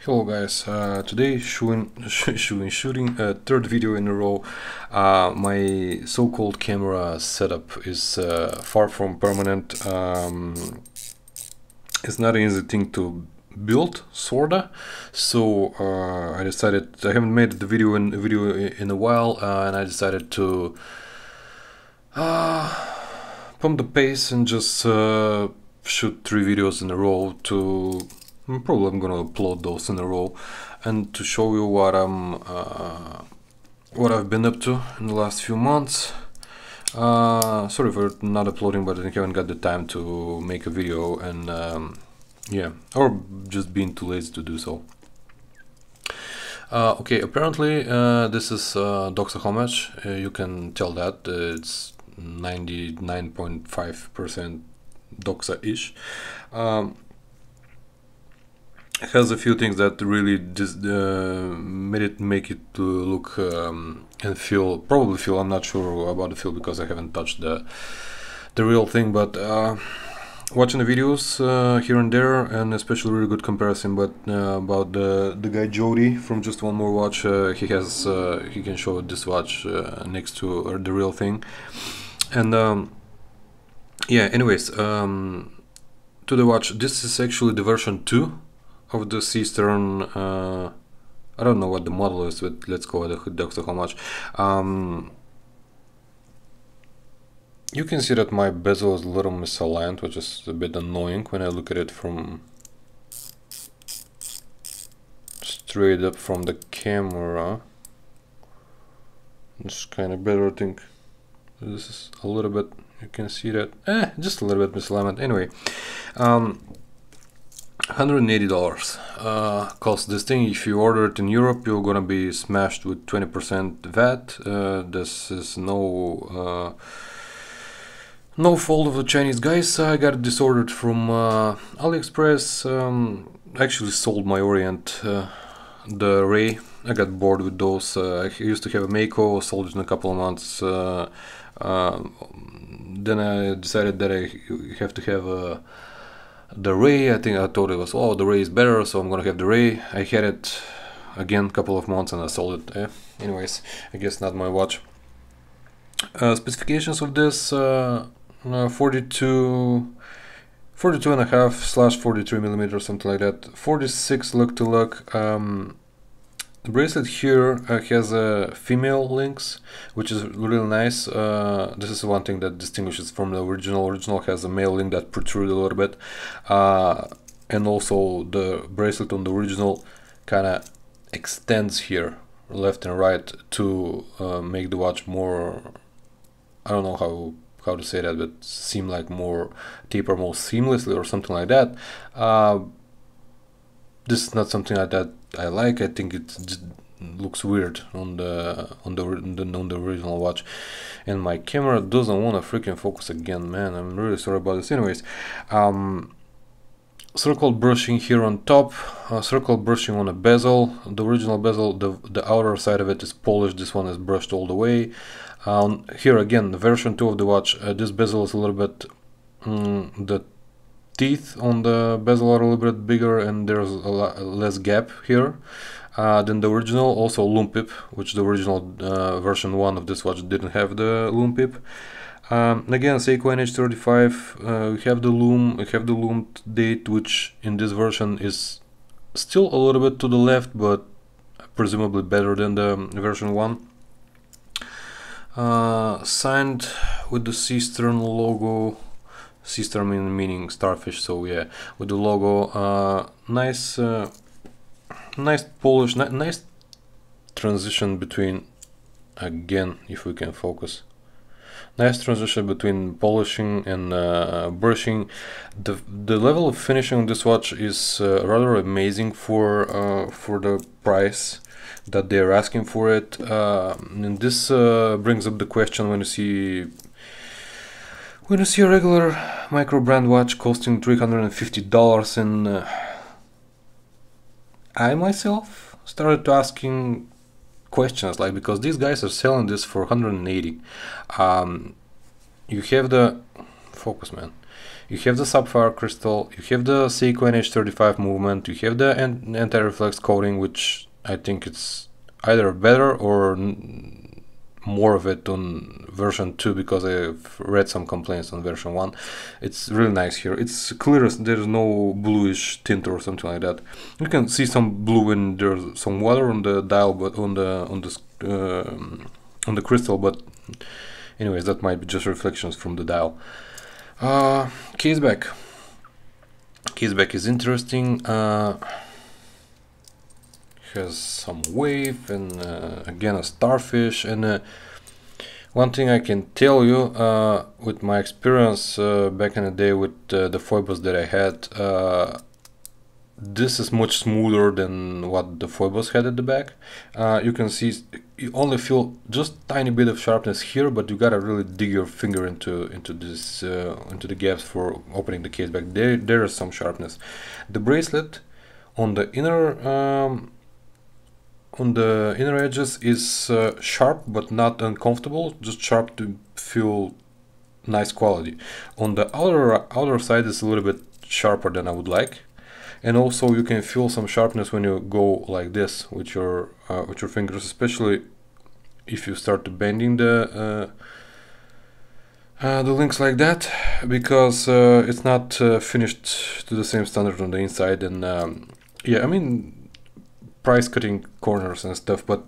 Hello guys, today shooting a third video in a row. My so-called camera setup is far from permanent. It's not an easy thing to build, sorta. So I decided, I haven't made the video in a while, and I decided to pump the pace and just shoot 3 videos in a row to probably I'm gonna upload those in a row and to show you what I've been up to in the last few months. Sorry for not uploading, but I haven't got the time to make a video, and yeah, or just being too lazy to do so. Okay, apparently this is Doxa Homage. You can tell that it's 99.5% Doxa-ish. Has a few things that really just make it to look and feel, probably feel, I'm not sure about the feel because I haven't touched the real thing, but watching the videos here and there, and especially really good comparison, but about the guy Jody from Just One More Watch. He can show this watch next to the real thing, and yeah, anyways, to the watch, this is actually the version 2 of the Seestern. I don't know what the model is, but let's call it a Doxa Homage. You can see that my bezel is a little misaligned, which is a bit annoying when I look at it from straight up from the camera. It's kind of better, I think. This is a little bit, you can see that, just a little bit misalignment. Anyway, $180 costs this thing. If you order it in Europe, you're gonna be smashed with 20% VAT. This is no fault of the Chinese guys. I got it disordered from AliExpress. Actually sold my Orient, the Ray. I got bored with those. I used to have a Mako, sold it in a couple of months. Then I decided that I have to have the Ray. I think I thought it was, oh, the Ray is better, so I'm gonna have the Ray. I had it again a couple of months and I sold it. Anyways, I guess not my watch. Specifications of this: 42.5/43 millimeters, something like that. 46 look to look. The bracelet here has female links, which is really nice. This is one thing that distinguishes from the original. Original has a male link that protrudes a little bit, and also the bracelet on the original kind of extends here, left and right, to make the watch more, I don't know how to say that, but seem like more taper more seamlessly or something like that. This is not something like that I like. I think it just looks weird on the original watch, and my camera doesn't want to freaking focus again, man. I'm really sorry about this. Anyways, circle brushing here on top, circle brushing on a bezel. The original bezel, the outer side of it is polished. This one is brushed all the way. Here again, the version 2 of the watch, this bezel is a little bit, the teeth on the bezel are a little bit bigger, and there's a lot less gap here than the original. Also loom pip, which the original version 1 of this watch didn't have the loom pip. Again, Seiko NH35. We have the loom date, which in this version is still a little bit to the left, but presumably better than the version 1. Signed with the Seestern logo. Seestern meaning starfish, so yeah, with the logo. Nice polish, nice transition between, again, if we can focus, nice transition between polishing and brushing. The level of finishing on this watch is rather amazing for the price that they're asking for it. And this brings up the question when you see a regular micro brand watch costing $350, and I myself started asking questions, like, because these guys are selling this for $180. You have the focus, man. you have the sapphire crystal, you have the Seiko NH35 movement, you have the anti-reflex coating, which I think it's either better or more of it on version 2, because I've read some complaints on version 1. It's really nice here. It's clear, there's no bluish tint or something like that. You can see some blue when there's some water on the dial, but on the crystal, but anyways, that might be just reflections from the dial. Caseback. Caseback is interesting. Has some wave and again a starfish, and one thing I can tell you with my experience back in the day with the foibles that I had, this is much smoother than what the foibles had at the back. You can see you only feel just tiny bit of sharpness here, but you gotta really dig your finger into this into the gaps for opening the case back. There is some sharpness. The bracelet on the inner edges is sharp but not uncomfortable, just sharp to feel nice quality. On the outer side is a little bit sharper than I would like, and also you can feel some sharpness when you go like this with your fingers, especially if you start to bending the links like that, because it's not finished to the same standard on the inside. And yeah, I mean, price cutting corners and stuff, but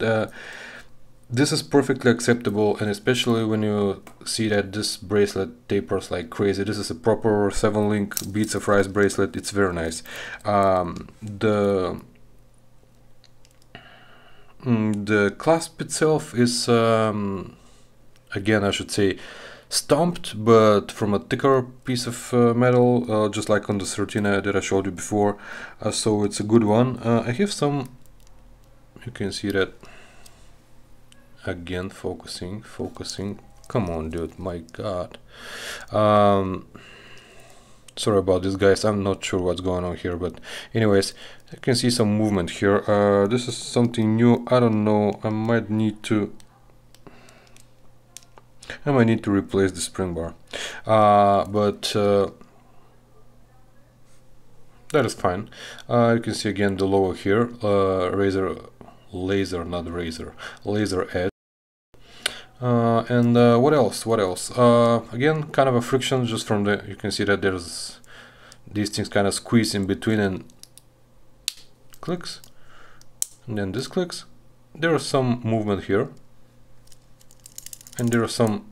this is perfectly acceptable, and especially when you see that this bracelet tapers like crazy. This is a proper 7-link Beads of Rice bracelet. It's very nice. The clasp itself is again, I should say, stamped, but from a thicker piece of metal, just like on the 13 that I showed you before, so it's a good one. I have some, you can see that again, focusing, come on dude, my god. Sorry about this guys, I'm not sure what's going on here, but anyways, you can see some movement here. This is something new, I don't know, I might need to replace the spring bar, but that is fine. You can see again the logo here, laser edge. And what else? Again, kind of a friction just from the, you can see that there's these things kind of squeeze in between and clicks, and then this clicks. There is some movement here, and there is some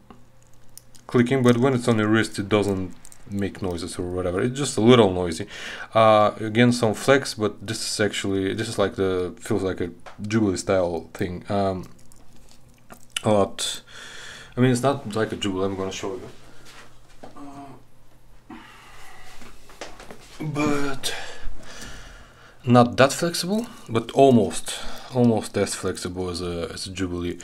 clicking, but when it's on your wrist it doesn't make noises or whatever, it's just a little noisy. Again, some flex, but this is actually, this is like the, feels like a Jubilee style thing. A lot, I mean, it's not like a Jubilee, I'm gonna show you, but not that flexible, but almost as flexible as a Jubilee.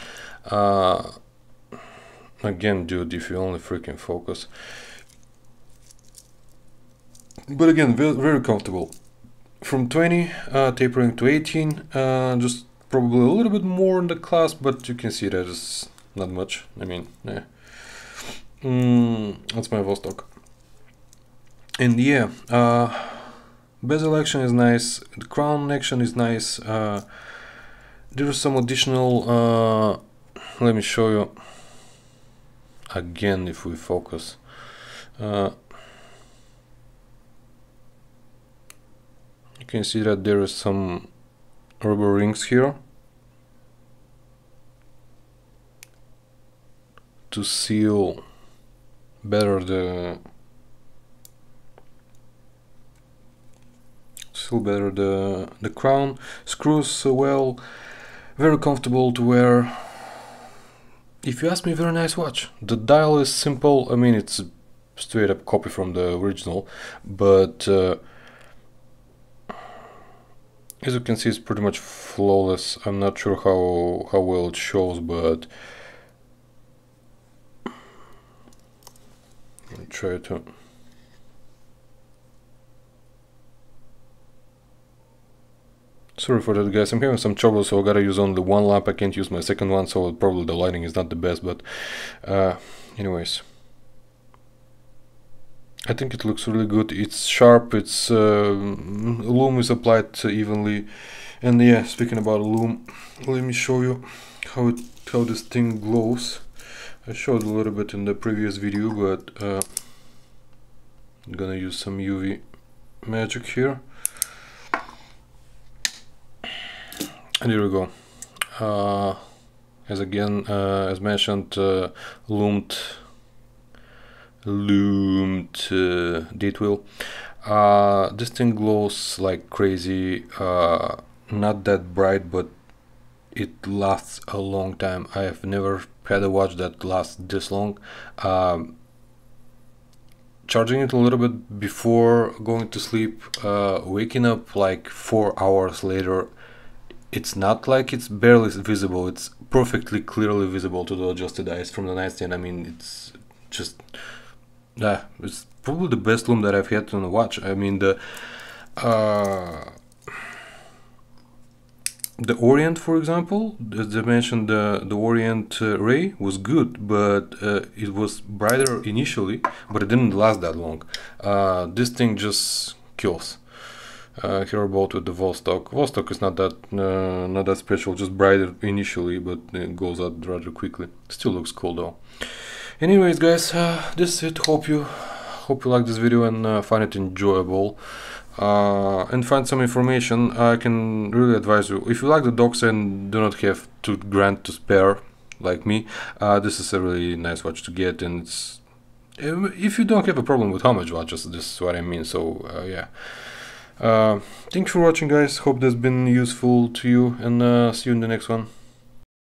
Again, dude, if you only freaking focus. But again, very comfortable. From 20 tapering to 18, just probably a little bit more in the clasp, but you can see that it's not much. I mean, yeah. That's my Vostok. And yeah, bezel action is nice, the crown action is nice. There is some additional, let me show you again if we focus. You can see that there is some rubber rings here to seal better the crown. Screws well, very comfortable to wear. If you ask me, very nice watch. The dial is simple, I mean, it's a straight up copy from the original, but as you can see, it's pretty much flawless. I'm not sure how well it shows, but I'll try to. Sorry for that, guys. I'm having some trouble, so I gotta use only one lamp. I can't use my second one, so probably the lighting is not the best. But anyways, I think it looks really good. It's sharp, it's loom is applied evenly, and yeah, speaking about loom, let me show you how this thing glows. I showed a little bit in the previous video, but I'm gonna use some UV magic here, and here we go. As mentioned, loomed date wheel. This thing glows like crazy. Not that bright, but it lasts a long time. I have never had a watch that lasts this long. Charging it a little bit before going to sleep, waking up like 4 hours later, it's not like it's barely visible, it's perfectly clearly visible to the adjusted eyes from the nightstand. I mean, it's just it's probably the best loom that I've had on a watch. I mean, the Orient, for example, as I mentioned, the Orient Ray was good, but it was brighter initially, but it didn't last that long. This thing just kills. Here about with the Vostok. Vostok is not that special, just brighter initially, but it goes out rather quickly. Still looks cool though. Anyways, guys, this is it. Hope you like this video and find it enjoyable. And find some information. I can really advise you, if you like the Doxa and do not have $2,000 to spare like me, this is a really nice watch to get, and it's, if you don't have a problem with Homage watches, this is what I mean. So yeah, thanks for watching, guys. Hope that's been useful to you, and see you in the next one.